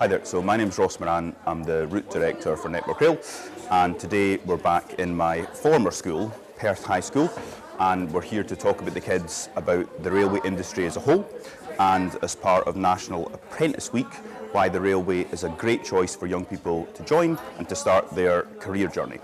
Hi there, so my name's Ross Moran, I'm the Route Director for Network Rail, and today we're back in my former school, Perth High School, and we're here to talk about the kids about the railway industry as a whole, and as part of National Apprentice Week, why the railway is a great choice for young people to join and to start their career journey.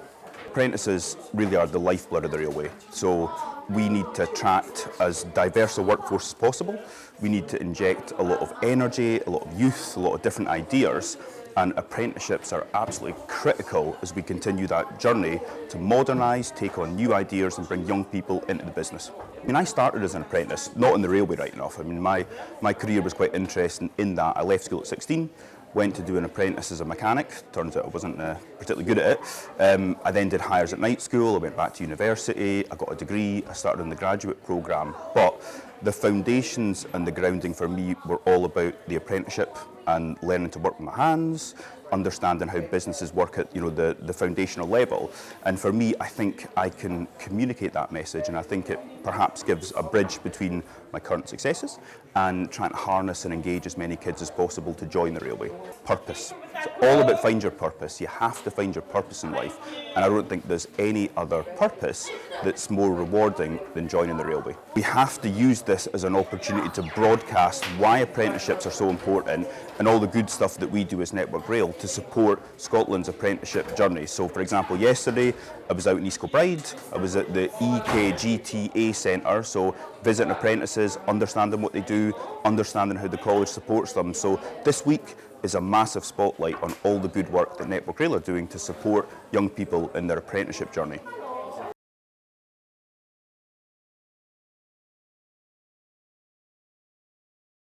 Apprentices really are the lifeblood of the railway, so we need to attract as diverse a workforce as possible. We need to inject a lot of energy, a lot of youth, a lot of different ideas, and apprenticeships are absolutely critical as we continue that journey to modernise, take on new ideas and bring young people into the business. I mean, I started as an apprentice, not in the railway right enough. I mean, my career was quite interesting in that I left school at 16, went to do an apprentice as a mechanic. Turns out I wasn't particularly good at it. I then did hires at night school, I went back to university, I got a degree, I started on the graduate programme. But the foundations and the grounding for me were all about the apprenticeship and learning to work with my hands, understanding how businesses work at the foundational level. And for me, I think I can communicate that message, and I think it perhaps gives a bridge between my current successes and trying to harness and engage as many kids as possible to join the railway. Purpose. It's all about find your purpose. You have to find your purpose in life, and I don't think there's any other purpose that's more rewarding than joining the railway. We have to use this as an opportunity to broadcast why apprenticeships are so important and all the good stuff that we do as Network Rail to support Scotland's apprenticeship journey. So for example, yesterday I was out in East Kilbride, I was at the EKGTA Centre, so visiting apprentices, understanding what they do, understanding how the college supports them. So this week is a massive spotlight on all the good work that Network Rail are doing to support young people in their apprenticeship journey.